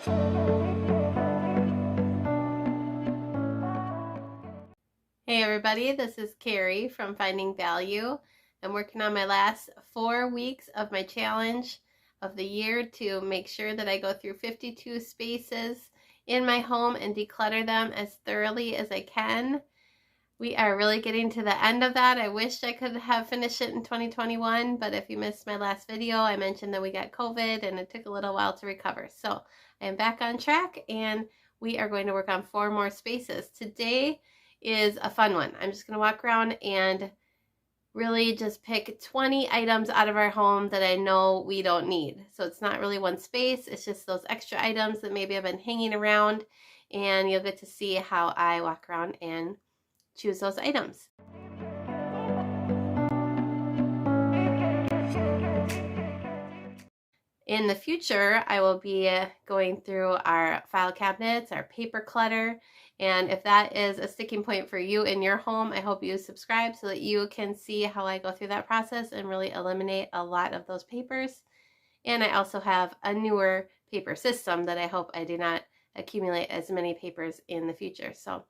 Hey everybody, this is Carrie from Finding Value. I'm working on my last 4 weeks of my challenge of the year to make sure that I go through 52 spaces in my home and declutter them as thoroughly as I can. We are really getting to the end of that. I wish I could have finished it in 2021, but if you missed my last video, I mentioned that we got COVID and it took a little while to recover. So I am back on track and we are going to work on 4 more spaces. Today is a fun one. I'm just going to walk around and really just pick 20 items out of our home that I know we don't need. So it's not really one space, it's just those extra items that maybe have been hanging around, and you'll get to see how I walk around and choose those items. In the future, I will be going through our file cabinets, our paper clutter, and if that is a sticking point for you in your home, I hope you subscribe so that you can see how I go through that process and really eliminate a lot of those papers. And I also have a newer paper system that I hope I do not accumulate as many papers in the future. So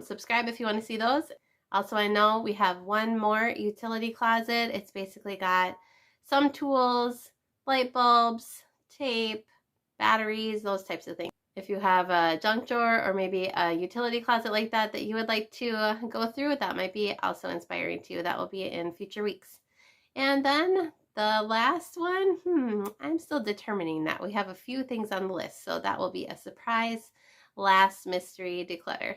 subscribe if you want to see those. Also, I know we have one more utility closet. It's basically got some tools, light bulbs, tape, batteries, those types of things. If you have a junk drawer or maybe a utility closet like that that you would like to go through, that might be also inspiring too. That will be in future weeks. And then the last one, I'm still determining that. We have a few things on the list, so that will be a surprise last mystery declutter.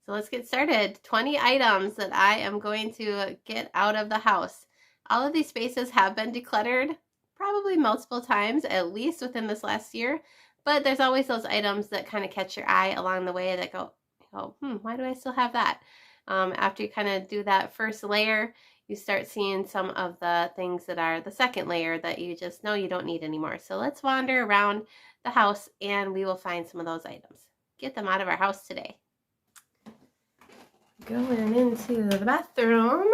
So let's get started. 20 items that I am going to get out of the house. All of these spaces have been decluttered probably multiple times, at least within this last year, but there's always those items that kind of catch your eye along the way that go, why do I still have that? After you kind of do that first layer, you start seeing some of the things that are the second layer that you just know you don't need anymore. So let's wander around the house and we will find some of those items. Get them out of our house today. Going into the bathroom.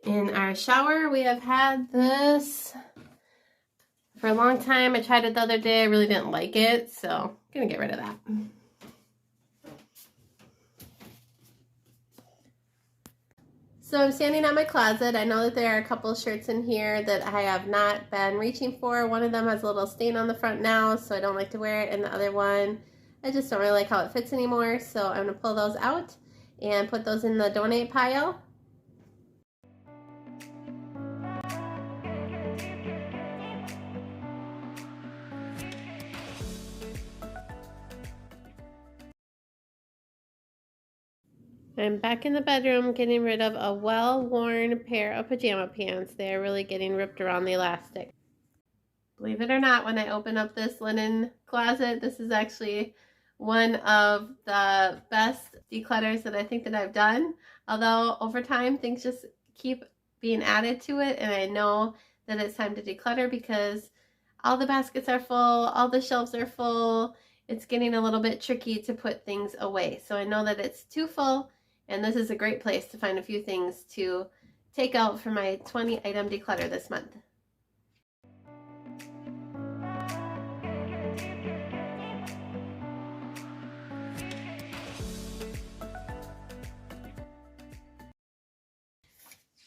In our shower, we have had this for a long time. I tried it the other day. I really didn't like it, so I'm gonna get rid of that. So I'm standing at my closet. I know that there are a couple shirts in here that I have not been reaching for. One of them has a little stain on the front now, so I don't like to wear it, and the other one, I just don't really like how it fits anymore, so I'm gonna pull those out and put those in the donate pile. I'm back in the bedroom getting rid of a well-worn pair of pajama pants. They're really getting ripped around the elastic. Believe it or not, when I open up this linen closet, this is actually one of the best declutters that I think that I've done. Although over time things just keep being added to it, and I know that it's time to declutter because all the baskets are full, all the shelves are full. It's getting a little bit tricky to put things away. So I know that it's too full, and this is a great place to find a few things to take out for my 20 item declutter this month.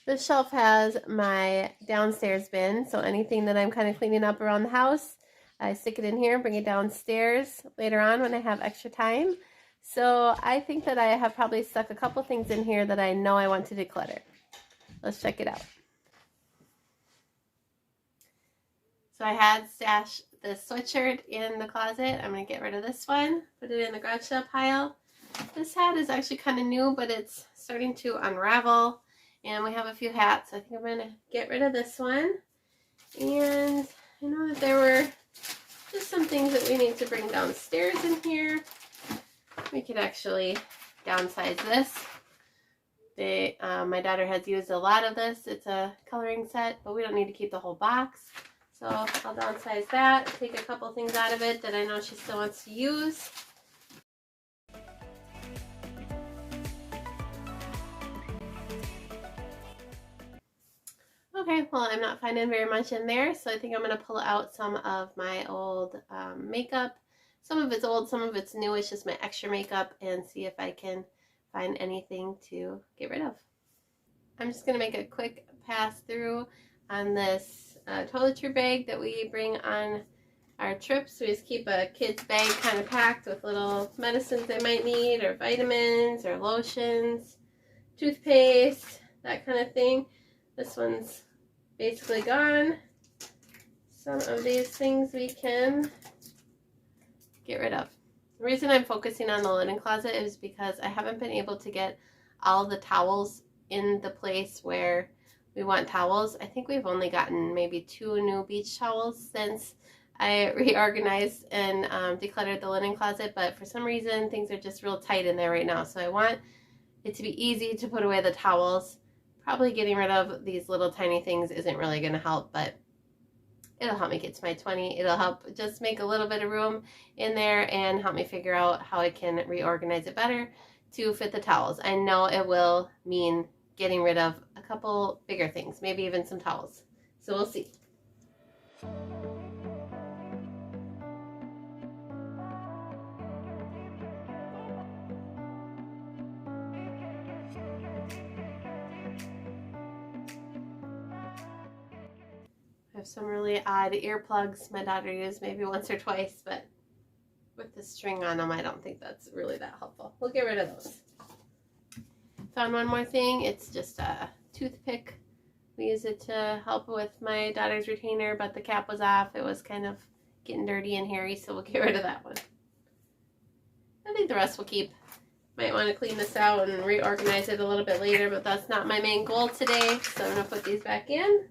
This shelf has my downstairs bin, so anything that I'm kind of cleaning up around the house, I stick it in here, bring it downstairs later on when I have extra time. So I think that I have probably stuck a couple things in here that I know I want to declutter. Let's check it out. So I had stashed this sweatshirt in the closet. I'm going to get rid of this one, put it in the garage sale pile. This hat is actually kind of new, but it's starting to unravel. And we have a few hats. I think I'm going to get rid of this one. And I know that there were just some things that we need to bring downstairs in here. We could actually downsize this. My daughter has used a lot of this. It's a coloring set, but we don't need to keep the whole box. So I'll downsize that, take a couple things out of it that I know she still wants to use. Okay, well, I'm not finding very much in there, so I think I'm going to pull out some of my old makeup. Some of it's old, some of it's new. It's just my extra makeup, and see if I can find anything to get rid of. I'm just going to make a quick pass through on this toiletry bag that we bring on our trips. We just keep a kid's bag kind of packed with little medicines they might need, or vitamins, or lotions, toothpaste, that kind of thing. This one's basically gone. Some of these things we can get rid of. The reason I'm focusing on the linen closet is because I haven't been able to get all the towels in the place where we want towels. I think we've only gotten maybe 2 new beach towels since I reorganized and decluttered the linen closet, but for some reason things are just real tight in there right now. So I want it to be easy to put away the towels. Probably getting rid of these little tiny things isn't really going to help, but it'll help me get to my 20. It'll help just make a little bit of room in there and help me figure out how I can reorganize it better to fit the towels. I know it will mean getting rid of a couple bigger things, maybe even some towels. So we'll see. I have some really odd earplugs my daughter used maybe once or twice, but with the string on them, I don't think that's really that helpful. We'll get rid of those. Found one more thing. It's just a toothpick. We use it to help with my daughter's retainer, but the cap was off. It was kind of getting dirty and hairy, so we'll get rid of that one. I think the rest will keep. Might want to clean this out and reorganize it a little bit later, but that's not my main goal today, so I'm going to put these back in.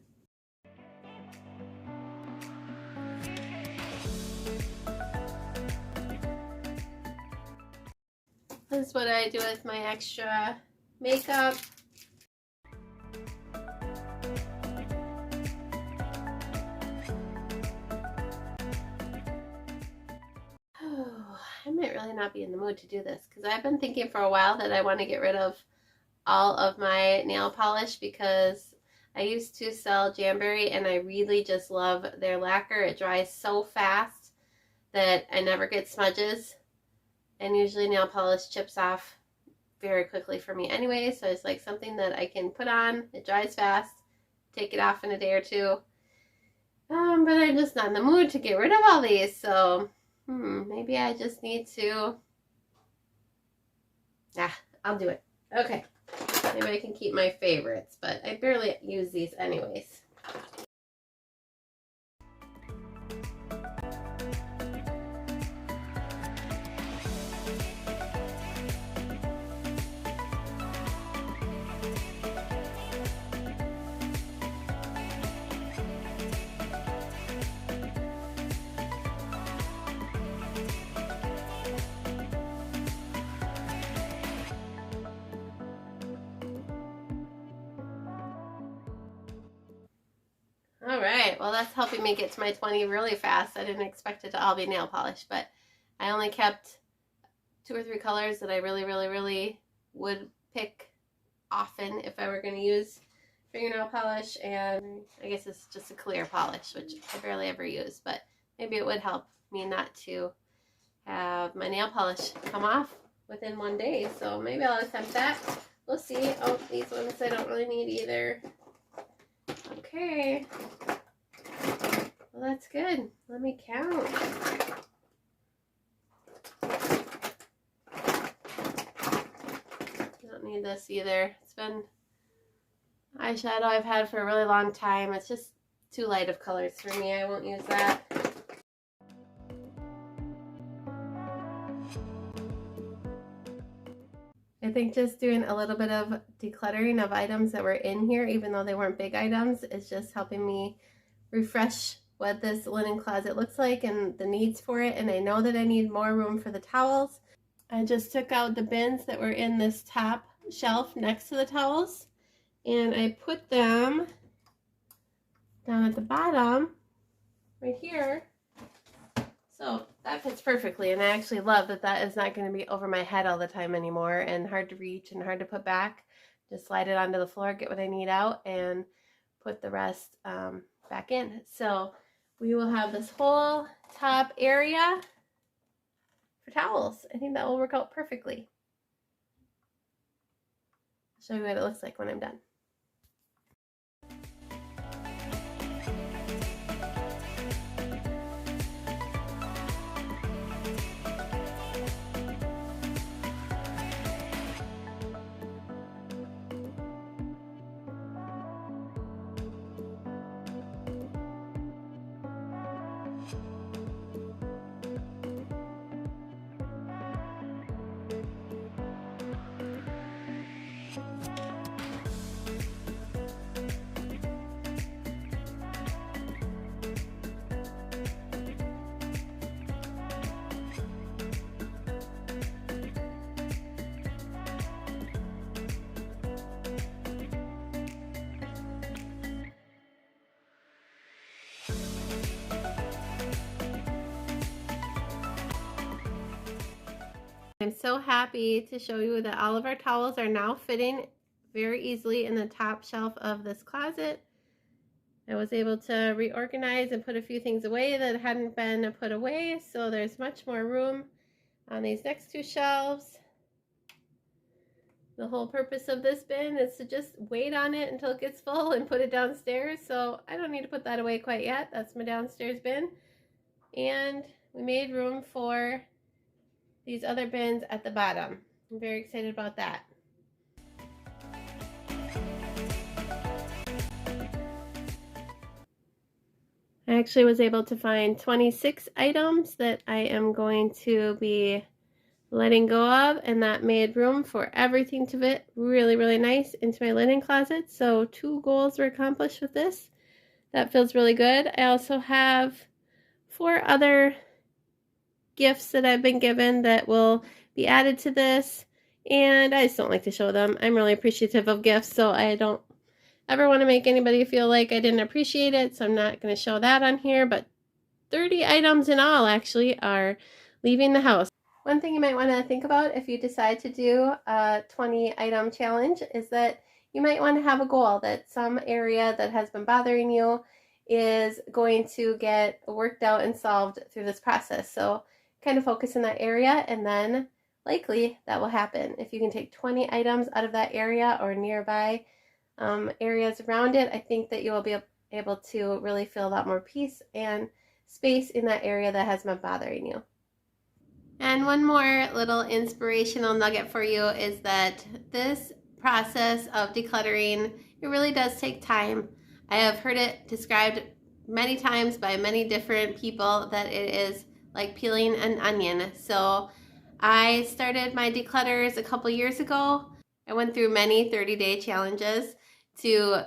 This is what I do with my extra makeup. I might really not be in the mood to do this because I've been thinking for a while that I want to get rid of all of my nail polish because I used to sell Jamberry and I really just love their lacquer. It dries so fast that I never get smudges, and usually nail polish chips off very quickly for me anyway, so it's like something that I can put on. It dries fast, take it off in a day or two, but I'm just not in the mood to get rid of all these, so maybe I just need to, I'll do it. Okay, maybe I can keep my favorites, but I barely use these anyways. All right, well that's helping me get to my 20 really fast. I didn't expect it to all be nail polish, but I only kept 2 or 3 colors that I really would pick often if I were going to use fingernail polish, and I guess it's just a clear polish, which I barely ever use, but maybe it would help me not to have my nail polish come off within 1 day, so maybe I'll attempt that. We'll see. Oh, these ones I don't really need either. Okay, well that's good. Let me count. Don't need this either. It's been eyeshadow I've had for a really long time. It's just too light of colors for me. I won't use that. I think just doing a little bit of decluttering of items that were in here, even though they weren't big items, is just helping me refresh what this linen closet looks like and the needs for it. And I know that I need more room for the towels. I just took out the bins that were in this top shelf next to the towels, and I put them down at the bottom right here. So that fits perfectly, and I actually love that that is not going to be over my head all the time anymore and hard to reach and hard to put back. Just slide it onto the floor, get what I need out, and put the rest back in. So we will have this whole top area for towels. I think that will work out perfectly. I'll show you what it looks like when I'm done. I'm so happy to show you that all of our towels are now fitting very easily in the top shelf of this closet. I was able to reorganize and put a few things away that hadn't been put away, so there's much more room on these next two shelves. The whole purpose of this bin is to just wait on it until it gets full and put it downstairs, so I don't need to put that away quite yet. That's my downstairs bin. And we made room for these other bins at the bottom. I'm very excited about that. I actually was able to find 26 items that I am going to be letting go of, and that made room for everything to fit really, really nice into my linen closet. So 2 goals were accomplished with this. That feels really good. I also have 4 other gifts that I've been given that will be added to this, and I just don't like to show them. I'm really appreciative of gifts, so I don't ever want to make anybody feel like I didn't appreciate it, so I'm not going to show that on here. But 30 items in all actually are leaving the house. One thing you might want to think about if you decide to do a 20 item challenge is that you might want to have a goal that some area that has been bothering you is going to get worked out and solved through this process. So kind of focus in that area, and then likely that will happen. If you can take 20 items out of that area or nearby areas around it, I think that you will be able to really feel a lot more peace and space in that area that has been bothering you. And one more little inspirational nugget for you is that this process of decluttering, it really does take time. I have heard it described many times by many different people that it is like peeling an onion. So I started my declutters a couple years ago. I went through many 30-day challenges to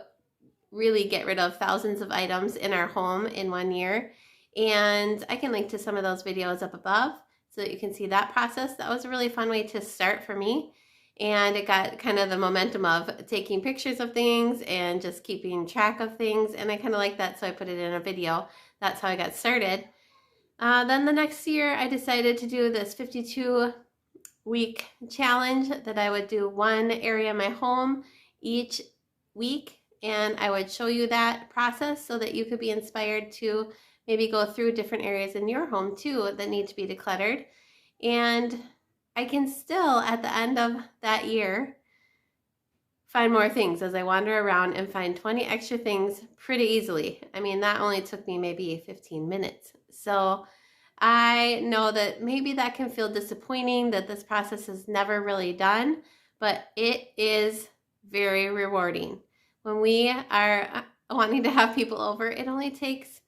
really get rid of thousands of items in our home in 1 year. And I can link to some of those videos up above so that you can see that process. That was a really fun way to start for me. And it got kind of the momentum of taking pictures of things and just keeping track of things. And I kind of like that, so I put it in a video. That's how I got started. Then the next year, I decided to do this 52-week challenge that I would do one area of my home each week. And I would show you that process so that you could be inspired to maybe go through different areas in your home too that need to be decluttered. And I can still, at the end of that year, find more things as I wander around and find 20 extra things pretty easily. I mean, that only took me maybe 15 minutes. So I know that maybe that can feel disappointing that this process is never really done, but it is very rewarding. When we are wanting to have people over, it only takes,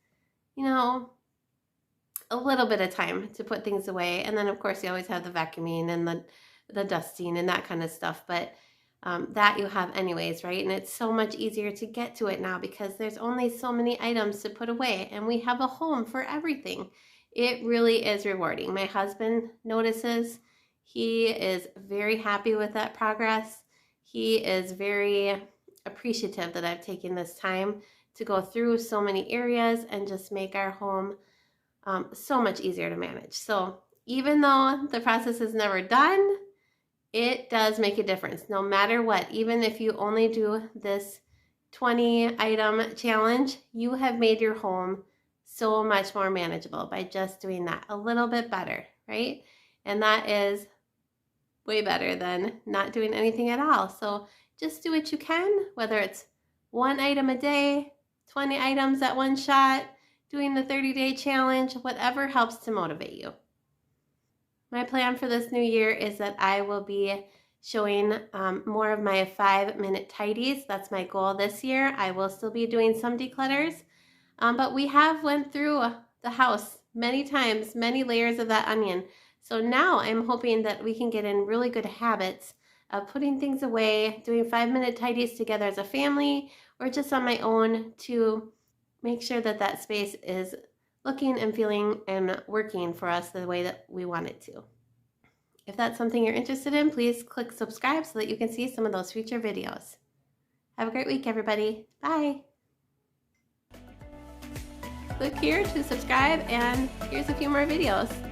a little bit of time to put things away. And then of course you always have the vacuuming and the dusting and that kind of stuff, but that you have anyways, right? And it's so much easier to get to it now because there's only so many items to put away, and we have a home for everything. It really is rewarding. My husband notices. He is very happy with that progress. He is very appreciative that I've taken this time to go through so many areas and just make our home so much easier to manage. So even though the process is never done, it does make a difference no matter what. Even if you only do this 20 item challenge, you have made your home so much more manageable by just doing that a little bit better, right? And that is way better than not doing anything at all. So just do what you can, whether it's 1 item a day, 20 items at one shot, doing the 30-day challenge, whatever helps to motivate you. My plan for this new year is that I will be showing more of my 5-minute tidies. That's my goal this year. I will still be doing some declutters, but we have went through the house many times, many layers of that onion. So now I'm hoping that we can get in really good habits of putting things away, doing 5-minute tidies together as a family, or just on my own to make sure that that space is looking and feeling and working for us the way that we want it to. If that's something you're interested in, please click subscribe so that you can see some of those future videos. Have a great week, everybody. Bye. Click here to subscribe, and here's a few more videos.